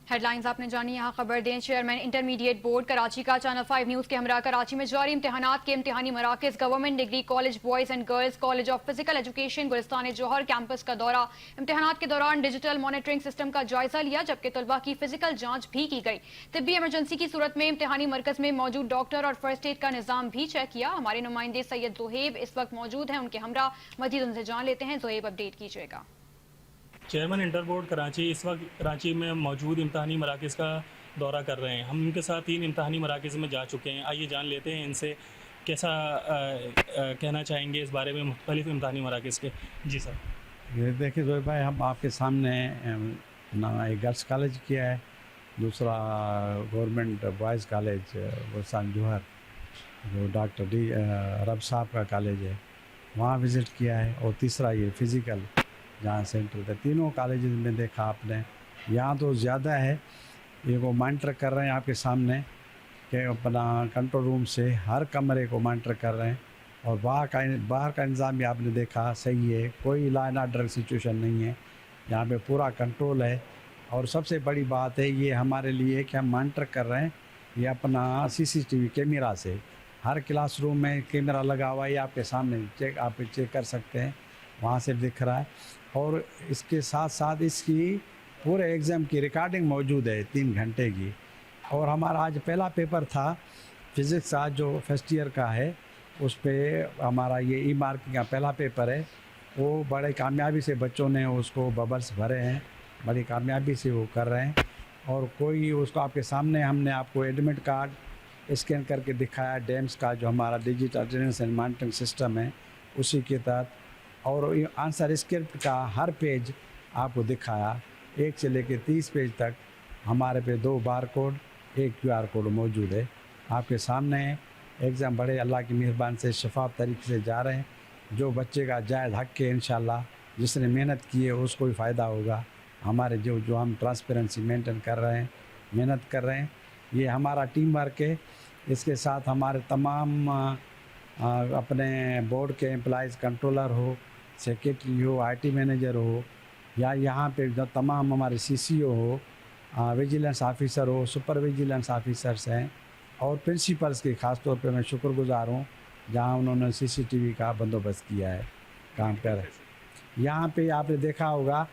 Headlines आपने जानी, यहाँ खबर दें। चेयरमैन इंटरमीडिएट बोर्ड कराची का चैनल 5 न्यूज के हमरा कराची में जारी इम्तिहानात के इम्तिहानी मराकज government degree college boys and girls college of physical education Gulistan Jauhar campus का दौरा। इम्तिहानात के दौरान डिजिटल मॉनिटरिंग सिस्टम का जायजा लिया, जबकि तलबा की फिजिकल जांच भी की गई। तिब्बी इमरजेंसी की सूरत में इम्तिहानी मरकज में मौजूद डॉक्टर और फर्स्ट एड का निजाम भी चेक किया। हमारे नुमाइंदे सैयद जोहेब इस वक्त मौजूद हैं, उनके हमरा मजीद उनसे जान लेते हैं। जोहेब, अपडेट कीजिएगा। चेयरमैन इंटर बोर्ड कराची इस वक्त कराची में मौजूद इम्तहानी मराकज़ का दौरा कर रहे हैं। हम उनके साथ 3 इम्तहानी मराकज़ में जा चुके हैं। आइए जान लेते हैं इनसे कैसा कहना चाहेंगे इस बारे में मुख्तलिफ़ इम्तहानी मराकज़ के। जी सर। ये देखिए जोए भाई, हम आपके सामने ना एक गर्ल्स कॉलेज किया है, दूसरा गवर्नमेंट बॉयज़ कॉलेज गुलिस्तान जौहर जो डॉक्टर डी रब साहब का कॉलेज है वहाँ विज़िट किया है, और तीसरा ये फ़िज़िकल जहाँ सेंटर था। तीनों कॉलेज में देखा आपने, यहाँ तो ज़्यादा है। ये वो मॉनिटर कर रहे हैं आपके सामने कि अपना कंट्रोल रूम से हर कमरे को मॉनिटर कर रहे हैं, और बाहर का इंतज़ाम भी आपने देखा सही है। कोई लॉ एंड ऑर्डर सिचुएशन नहीं है, यहाँ पे पूरा कंट्रोल है। और सबसे बड़ी बात है ये हमारे लिए कि हम मॉनिटर कर रहे हैं ये अपना CCTV कैमरा से। हर क्लासरूम में कैमरा लगा हुआ है, ये आपके सामने आप चेक कर सकते हैं, वहाँ से दिख रहा है। और इसके साथ साथ इसकी पूरे एग्ज़ाम की रिकॉर्डिंग मौजूद है 3 घंटे की। और हमारा आज पहला पेपर था फ़िज़िक्स, आज जो फर्स्ट ईयर का है उस पे हमारा ये ई-मार्किंग का पहला पेपर है। वो बड़े कामयाबी से बच्चों ने उसको बबल्स भरे हैं, बड़ी कामयाबी से वो कर रहे हैं। और कोई उसको आपके सामने हमने आपको एडमिट कार्ड स्कैन करके दिखाया, डेम्स का जो हमारा digital attendance and monitoring system है उसी के तहत। और आंसर स्क्रिप्ट का हर पेज आपको दिखाया, 1 से लेकर 30 पेज तक। हमारे पे 2 बारकोड, 1 QR कोड मौजूद है आपके सामने। एग्ज़ाम बड़े अल्लाह की मेहरबानी से शफाफ तरीके से जा रहे हैं। जो बच्चे का जायज़ हक़ है, इंशाल्लाह जिसने मेहनत की है उसको भी फ़ायदा होगा। हमारे जो हम ट्रांसपेरेंसी मेंटेन कर रहे हैं, मेहनत कर रहे हैं, ये हमारा टीम वर्क है। इसके साथ हमारे तमाम अपने बोर्ड के एम्प्लॉइज़, कंट्रोलर हो, सेक्रेटरी हो, IT मैनेजर हो, या यहाँ पे जो तमाम हमारे CCO हो, विजिलेंस ऑफिसर हो, सुपर विजिलेंस ऑफिसर्स हैं, और प्रिंसिपल्स के ख़ास तौर पे मैं शुक्रगुज़ार हूँ जहाँ उन्होंने CCTV का बंदोबस्त किया है काम कर। यहाँ पे आपने देखा होगा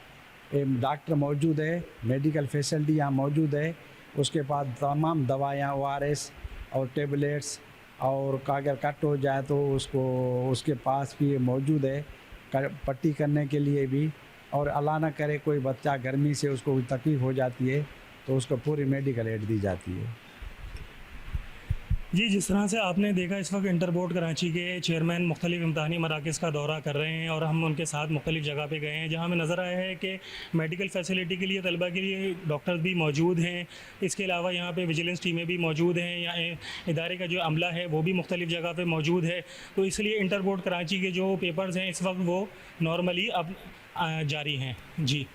एक डॉक्टर मौजूद है, मेडिकल फैसिलिटी यहाँ मौजूद है। उसके बाद तमाम दवाइयाँ ORS और टेबलेट्स, और अगर कट हो जाए तो उसको उसके पास भी मौजूद है पट्टी करने के लिए भी। और अल्लाह ना करे कोई बच्चा गर्मी से उसको कोई तकलीफ़ हो जाती है तो उसको पूरी मेडिकल एड दी जाती है। जी, जिस तरह से आपने देखा इस वक्त इंटर बोर्ड कराची के चेयरमैन मुख्तलिफ़ इम्तहानी मराकज़ का दौरा कर रहे हैं, और हम उनके साथ मुख्तलिफ़ जगह पे गए हैं जहाँ हमें नज़र आया है कि मेडिकल फैसिलिटी के लिए तलबा के लिए डॉक्टर भी मौजूद हैं। इसके अलावा यहाँ पे विजिलेंस टीमें भी मौजूद हैं, या इदारे का जो अमला है वो भी मुख्तलिफ़ जगह पे मौजूद है। तो इसलिए इंटर बोर्ड कराची के जो पेपर्स हैं इस वक्त वो नॉर्मली अब जारी हैं। जी।